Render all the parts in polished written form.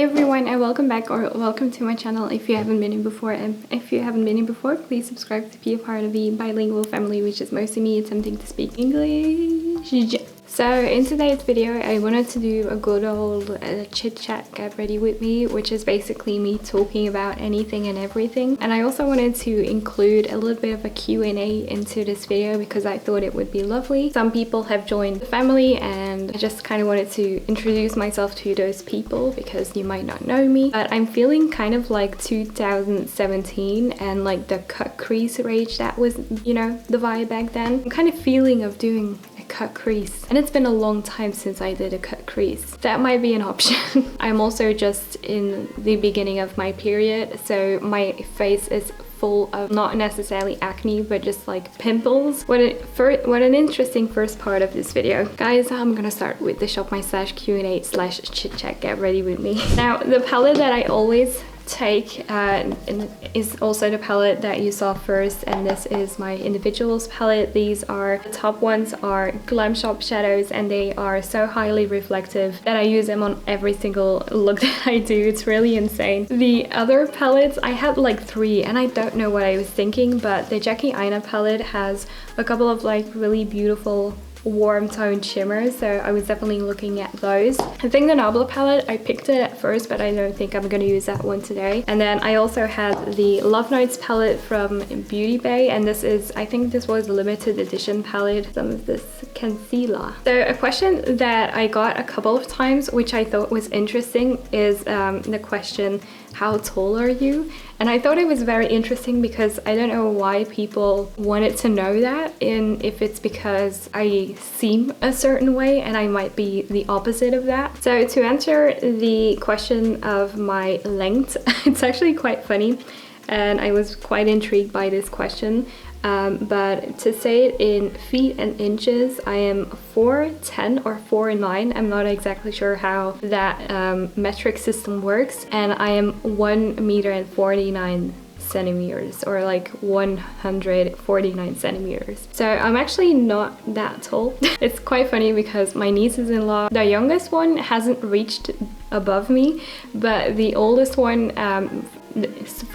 everyone, and welcome back or welcome to my channel if you haven't been in before. And if you haven't been in before, please subscribe to be a part of the bilingual family, which is mostly me attempting to speak English. So in today's video, I wanted to do a good old chit chat, get ready with me, which is basically me talking about anything and everything. And I also wanted to include a little bit of a Q&A into this video because I thought it would be lovely. Some people have joined the family and I just kind of wanted to introduce myself to those people because you might not know me. But I'm feeling kind of like 2017 and like the cut crease rage that was, you know, the vibe back then. I'm kind of feeling of doing cut crease, and it's been a long time since I did a cut crease. That might be an option. I'm also just in the beginning of my period, so my face is full of not necessarily acne but just like pimples. What an interesting first part of this video. Guys, I'm gonna start with the shop my slash Q&A slash chit chat, get ready with me. Now the palette that I always take is also the palette that you saw first, and this is my individuals palette. These are the top ones are Glam Shop shadows, and they are so highly reflective that I use them on every single look that I do. It's really insane. The other palettes, I had like 3 and I don't know what I was thinking, but the Jackie Aina palette has a couple of like really beautiful warm toned shimmers, so I was definitely looking at those. I think the Nabla palette, I picked it at first, but I don't think I'm gonna use that one today. And then I also had the Love Notes palette from Beauty Bay, and this is, I think this was a limited edition palette. Some of this concealer. So a question that I got a couple of times, which I thought was interesting, is the question, how tall are you? And I thought it was very interesting because I don't know why people wanted to know that, and if it's because I seem a certain way and I might be the opposite of that. So to answer the question of my length, it's actually quite funny and I was quite intrigued by this question. But to say it in feet and inches, I am 4'10" or 4'9". I'm not exactly sure how that metric system works, and I am 1 meter and 49 centimeters, or like 149 centimeters. So I'm actually not that tall. It's quite funny because my nieces-in-law, the youngest one hasn't reached above me, but the oldest one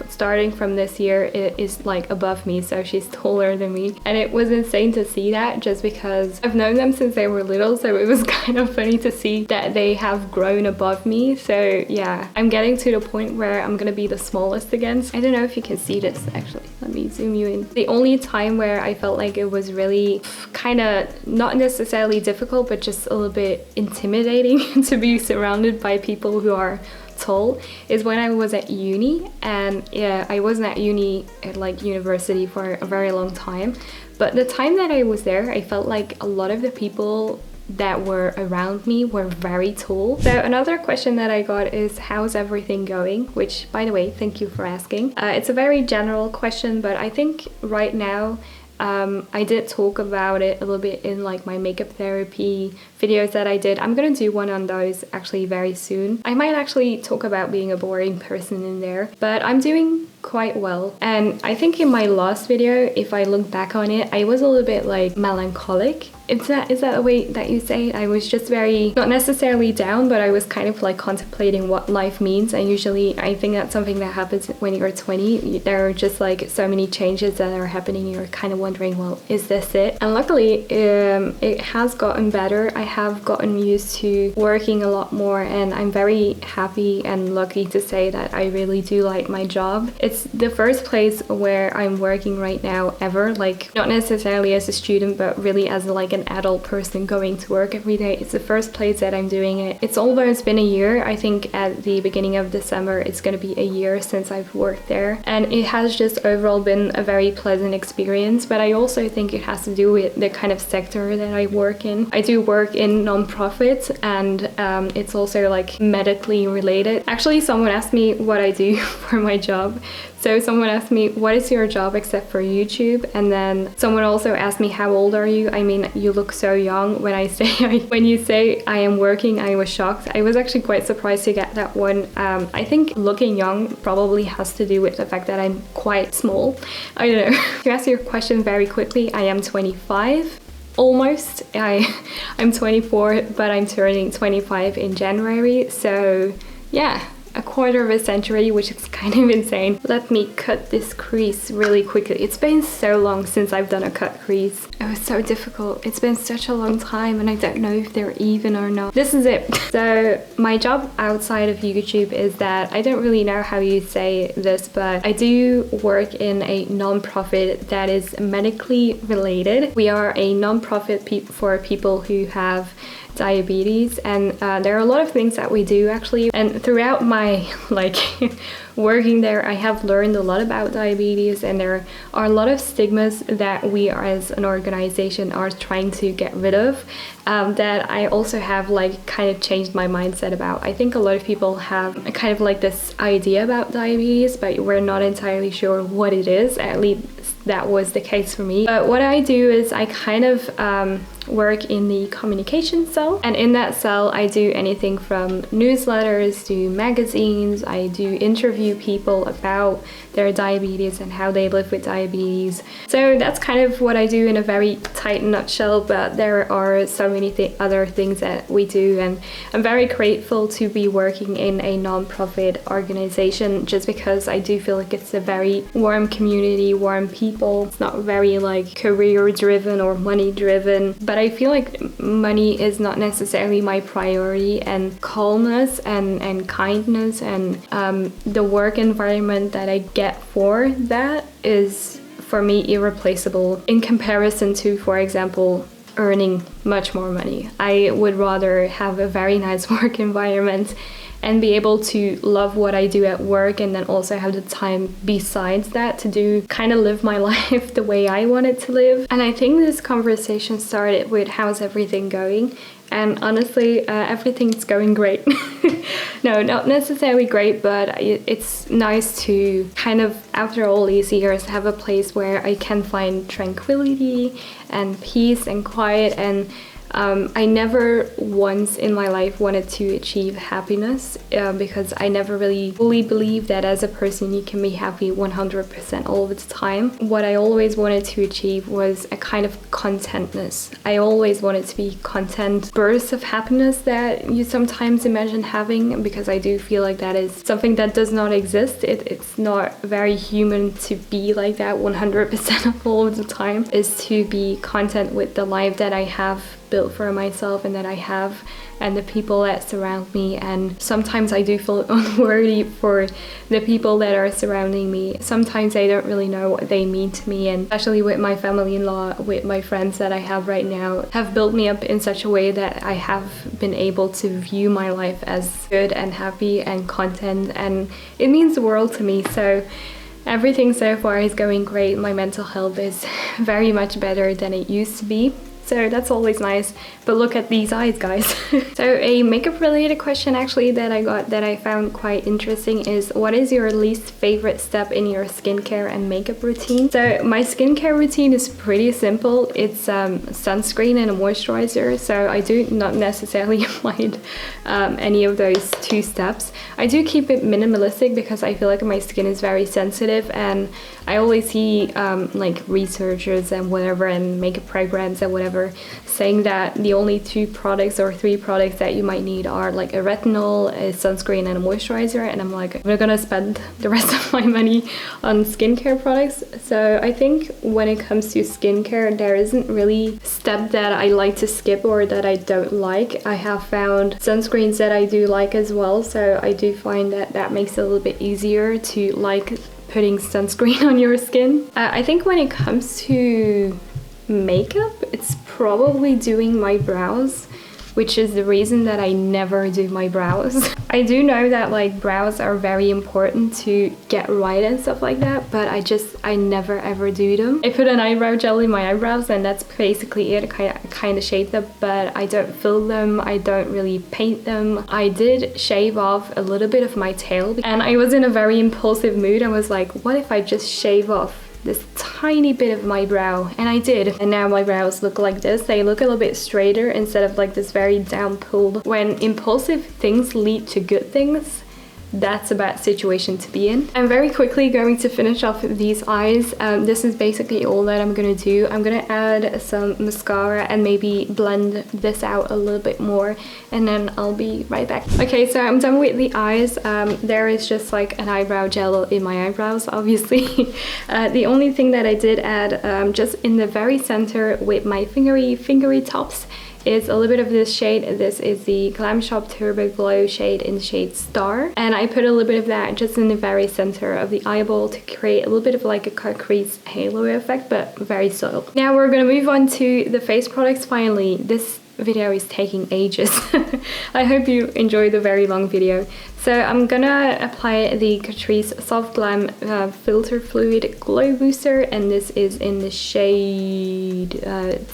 starting from this year is like above me, so she's taller than me. And it was insane to see that, just because I've known them since they were little, so it was kind of funny to see that they have grown above me. So yeah, I'm getting to the point where I'm gonna be the smallest again. I don't know if you can see this actually. Let me zoom you in. The only time where I felt like it was really kind of not necessarily difficult but just a little bit intimidating to be surrounded by people who are tall is when I was at uni. And yeah, I wasn't at uni at like university for a very long time, but the time that I was there, I felt like a lot of the people that were around me were very tall. So another question that I got is, how's everything going? Which, by the way, thank you for asking. It's a very general question, but I think right now I did talk about it a little bit in like my makeup therapy videos that I did. I'm gonna do one on those actually very soon. I might actually talk about being a boring person in there, but I'm doing quite well. And I think in my last video, if I look back on it, I was a little bit like melancholic. Is that the way that you say it? I was just very, not necessarily down, but I was kind of like contemplating what life means. And usually I think that's something that happens when you're 20. There are just like so many changes that are happening. You're kind of wondering, well, is this it? And luckily it has gotten better. I have gotten used to working a lot more, and I'm very happy and lucky to say that I really do like my job. It's the first place where I'm working right now ever, like not necessarily as a student, but really as like an adult person going to work every day. It's the first place that I'm doing it. It's almost been a year. I think at the beginning of December it's going to be a year since I've worked there, and it has just overall been a very pleasant experience. But I also think it has to do with the kind of sector that I work in. I do work in non-profit, and it's also like medically related. Actually, someone asked me what I do for my job. So someone asked me, what is your job except for YouTube? And then someone also asked me, how old are you? I mean, you look so young. When you say I am working, I was shocked. I was actually quite surprised to get that one. I think looking young probably has to do with the fact that I'm quite small. I don't know. To answer your question very quickly, I am 25. Almost. I'm 24, but I'm turning 25 in January. So yeah, a quarter of a century, which is kind of insane. Let me cut this crease really quickly. It's been so long since I've done a cut crease. It was so difficult. It's been such a long time and I don't know if they're even or not. This is it. So my job outside of YouTube is that, I don't really know how you say this, but I do work in a non-profit that is medically related. We are a non-profit for people who have diabetes, and there are a lot of things that we do actually, and throughout my like working there, I have learned a lot about diabetes, and there are a lot of stigmas that we are, as an organization, are trying to get rid of, that I also have like kind of changed my mindset about. I think a lot of people have kind of like this idea about diabetes, but we're not entirely sure what it is. At least that was the case for me. But what I do is I kind of work in the communication cell, and in that cell I do anything from newsletters to magazines. I do interview people about their diabetes and how they live with diabetes. So that's kind of what I do in a very tight nutshell, but there are so many other things that we do, and I'm very grateful to be working in a non-profit organization, just because I do feel like it's a very warm community, warm people. It's not very like career driven or money driven, but I feel like money is not necessarily my priority, and calmness and kindness and the work environment that I get for that is for me irreplaceable in comparison to, for example, earning much more money. I would rather have a very nice work environment and be able to love what I do at work, and then also have the time besides that to do kind of live my life the way I want it to live. And I think this conversation started with, how's everything going? And honestly, everything's going great. No, not necessarily great, but it's nice to kind of, after all these years, have a place where I can find tranquility and peace and quiet. And I never once in my life wanted to achieve happiness, because I never really fully believed that as a person you can be happy 100% all of the time. What I always wanted to achieve was a kind of contentness. I always wanted to be content, bursts of happiness that you sometimes imagine having, because I do feel like that is something that does not exist. It's not very human to be like that 100% of all of the time, is to be content with the life that I have built for myself and that I have, and the people that surround me. And sometimes I do feel unworthy for the people that are surrounding me. Sometimes I don't really know what they mean to me, and especially with my family-in-law, with my friends that I have right now, have built me up in such a way that I have been able to view my life as good and happy and content, and it means the world to me. So everything so far is going great. My mental health is very much better than it used to be. So that's always nice. But look at these eyes, guys. So a makeup related question actually that I got that I found quite interesting is, what is your least favorite step in your skincare and makeup routine? So my skincare routine is pretty simple. It's sunscreen and a moisturizer. So I do not necessarily mind any of those two steps. I do keep it minimalistic because I feel like my skin is very sensitive, and I always see like researchers and whatever, and makeup programs and whatever, saying that the only 2 products or 3 products that you might need are like a retinol, a sunscreen, and a moisturizer. And I'm like, we're gonna spend the rest of my money on skincare products. So I think when it comes to skincare, there isn't really a step that I like to skip or that I don't like. I have found sunscreens that I do like as well, so I do find that that makes it a little bit easier to like putting sunscreen on your skin. I think when it comes to makeup, it's probably doing my brows, which is the reason that I never do my brows. I do know that like brows are very important to get right and stuff like that, but I never ever do them. I put an eyebrow gel in my eyebrows and that's basically it. I kind of shade them, but I don't fill them. I don't really paint them. I did shave off a little bit of my tail, and I was in a very impulsive mood. I was like, what if I just shave off this tiny bit of my brow? And I did, and now my brows look like this. They look a little bit straighter instead of like this very down pulled. When impulsive things lead to good things, that's a bad situation to be in. I'm very quickly going to finish off these eyes. This is basically all that I'm gonna do. I'm gonna add some mascara and maybe blend this out a little bit more, and then I'll be right back. Okay, so I'm done with the eyes. There is just like an eyebrow gel in my eyebrows, obviously. The only thing that I did add just in the very center with my fingery tops is a little bit of this shade. This is the Glam Shop Turbo Glow shade in the shade Star, and I put a little bit of that just in the very center of the eyeball to create a little bit of like a cut crease halo effect, but very subtle. Now we're gonna move on to the face products. Finally, this video is taking ages. I hope you enjoyed the very long video. So I'm gonna apply the Catrice Soft Glam Filter Fluid Glow Booster, and this is in the shade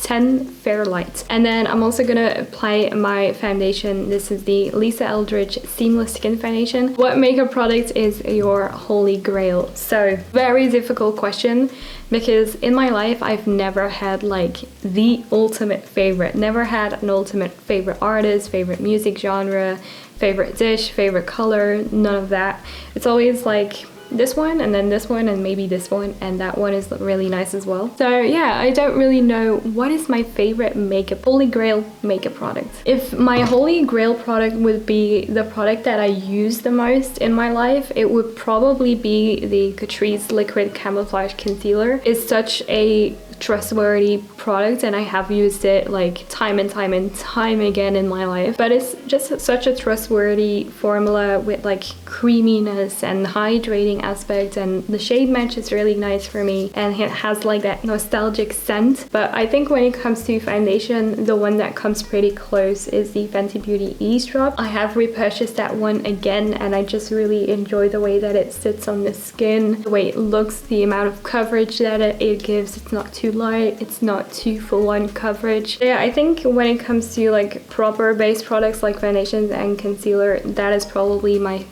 10 Fairlight. And then I'm also gonna apply my foundation. This is the Lisa Eldridge Seamless Skin Foundation. What makeup product is your holy grail? So, very difficult question, because in my life I've never had like the ultimate favorite. Never had an ultimate favorite artist, favorite music genre, favorite dish, favorite color, none of that. It's always like this one and then this one and maybe this one, and that one is really nice as well. So yeah, I don't really know what is my favorite makeup, holy grail makeup product. If my holy grail product would be the product that I use the most in my life, it would probably be the Catrice Liquid Camouflage Concealer. It's such a trustworthy product, and I have used it like time and time again in my life, but it's just such a trustworthy formula with like creaminess and hydrating aspect, and the shade match is really nice for me, and it has like that nostalgic scent. But I think when it comes to foundation, the one that comes pretty close is the Fenty Beauty Eavesdrop. I have repurchased that one again, and I just really enjoy the way that it sits on the skin, the way it looks, the amount of coverage that it gives. It's not too light, it's not too full-on coverage. Yeah, I think when it comes to like proper base products like foundations and concealer, that is probably my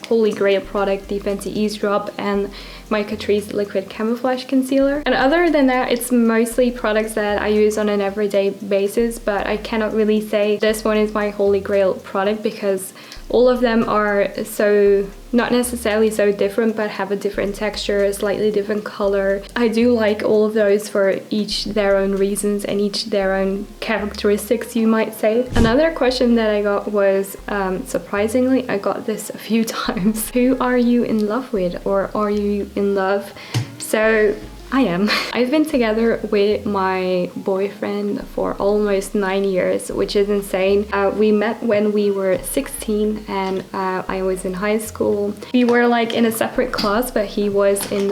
holy grail product, the Fenty Eavesdrop and my Catrice Liquid Camouflage Concealer. And other than that, it's mostly products that I use on an everyday basis, but I cannot really say this one is my holy grail product, because all of them are so not necessarily so different, but have a different texture, a slightly different color. I do like all of those for each their own reasons and each their own characteristics, you might say. Another question that I got was, surprisingly, I got this a few times. Who are you in love with, or are you in love? So I am. I've been together with my boyfriend for almost 9 years, which is insane. We met when we were 16 and I was in high school. We were like in a separate class, but he was in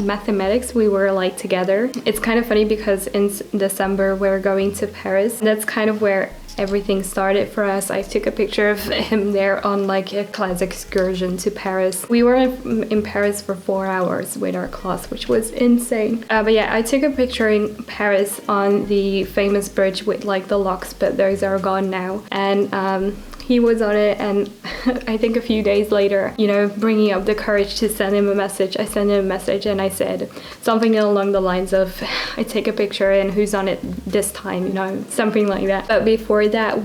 mathematics. We were like together. It's kind of funny because in December we're going to Paris. That's kind of where everything started for us. I took a picture of him there on like a class excursion to Paris. We were in Paris for 4 hours with our class, which was insane. But yeah, I took a picture in Paris on the famous bridge with like the locks, but those are gone now. And he was on it, and I think a few days later, you know, bringing up the courage to send him a message, I sent him a message and I said something along the lines of, I take a picture and who's on it this time, you know, something like that. But before that,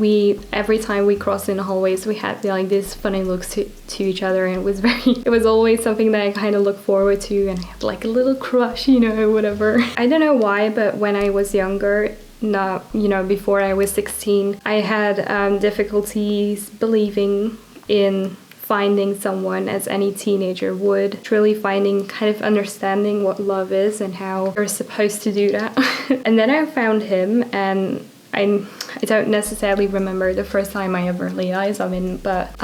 every time we crossed in the hallways, we had like these funny looks to each other, and it was always something that I kind of look forward to, and I had like a little crush, you know, whatever. I don't know why, but when I was younger, not, you know, before I was 16, I had difficulties believing in finding someone as any teenager would. Truly finding, kind of understanding what love is and how you're supposed to do that. And then I found him, and I don't necessarily remember the first time I ever laid eyes on him, but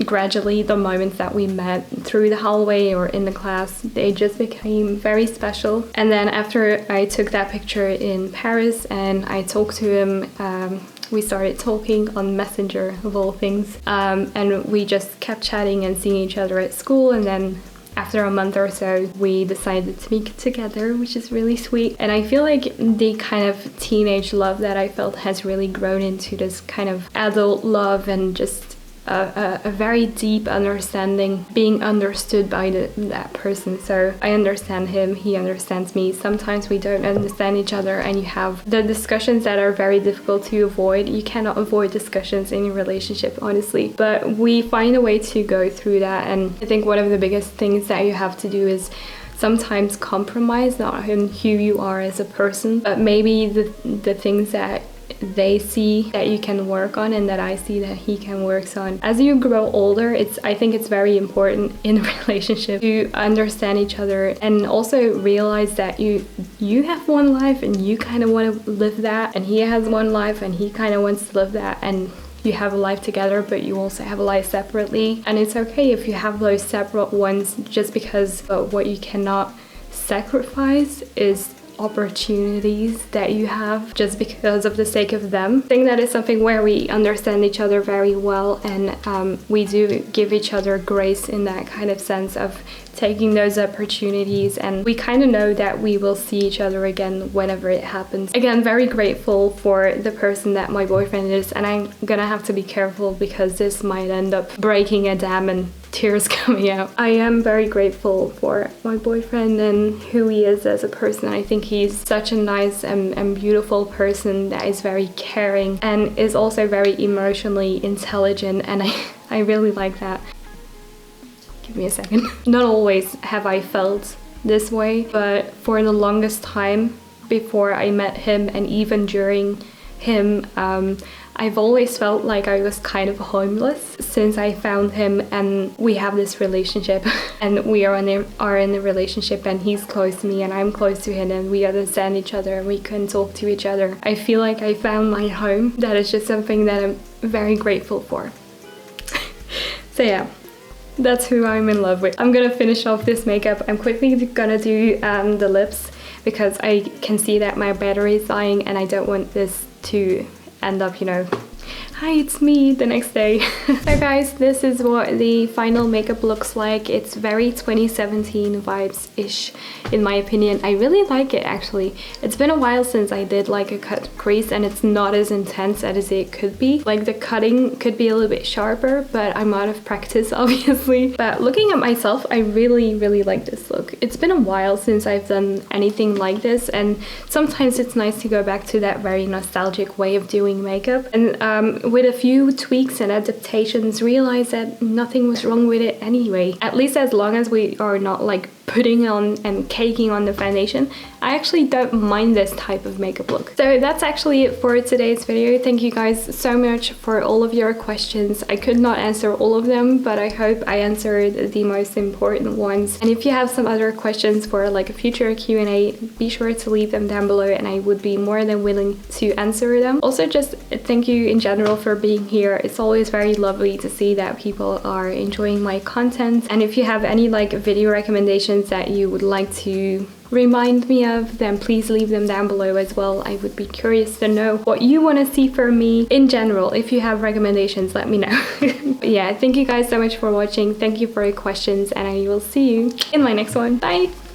gradually the moments that we met through the hallway or in the class, they just became very special. And then after I took that picture in Paris and I talked to him, we started talking on Messenger of all things, and we just kept chatting and seeing each other at school, and then after a month or so, we decided to be together, which is really sweet. And I feel like the kind of teenage love that I felt has really grown into this kind of adult love, and just a very deep understanding, being understood by that person. So I understand him, he understands me. Sometimes we don't understand each other, and you have the discussions that are very difficult to avoid. You cannot avoid discussions in a relationship, honestly, but we find a way to go through that. And I think one of the biggest things that you have to do is sometimes compromise, not in who you are as a person, but maybe the things that they see that you can work on and that I see that he can work on. As you grow older, I think it's very important in a relationship to understand each other and also realize that you have one life and you kind of want to live that, and he has one life and he kind of wants to live that, and you have a life together, but you also have a life separately. And it's okay if you have those separate ones, just because what you cannot sacrifice is opportunities that you have just because of the sake of them. I think that is something where we understand each other very well, and we do give each other grace in that kind of sense of taking those opportunities, and we kind of know that we will see each other again whenever it happens. Again, very grateful for the person that my boyfriend is, and I'm gonna have to be careful because this might end up breaking a dam and tears coming out. I am very grateful for my boyfriend and who he is as a person. I think he's such a nice and beautiful person that is very caring and is also very emotionally intelligent, and I really like that. Give me a second. Not always have I felt this way, but for the longest time before I met him and even during him, I've always felt like I was kind of homeless since I found him, and we have this relationship and we are in a relationship, and he's close to me and I'm close to him, and we understand each other and we can talk to each other. I feel like I found my home. That is just something that I'm very grateful for. So yeah, that's who I'm in love with. I'm gonna finish off this makeup. I'm quickly gonna do the lips because I can see that my battery is dying and I don't want this to end up, you know, hi, it's me the next day. So guys, this is what the final makeup looks like. It's very 2017 vibes-ish in my opinion. I really like it actually. It's been a while since I did like a cut crease, and it's not as intense as it could be. Like the cutting could be a little bit sharper, but I'm out of practice obviously. But looking at myself, I really like this look. It's been a while since I've done anything like this, and sometimes it's nice to go back to that very nostalgic way of doing makeup, and with a few tweaks and adaptations realize that nothing was wrong with it anyway. At least as long as we are not like putting on and caking on the foundation, I actually don't mind this type of makeup look. So that's actually it for today's video. Thank you guys so much for all of your questions. I could not answer all of them, but I hope I answered the most important ones. And if you have some other questions for like a future Q&A, be sure to leave them down below and I would be more than willing to answer them. Also, just thank you in general for being here. It's always very lovely to see that people are enjoying my content. And if you have any like video recommendations that you would like to remind me of, then please leave them down below as well. I would be curious to know what you want to see from me in general. If you have recommendations, let me know. But yeah, thank you guys so much for watching. Thank you for your questions, and I will see you in my next one. Bye!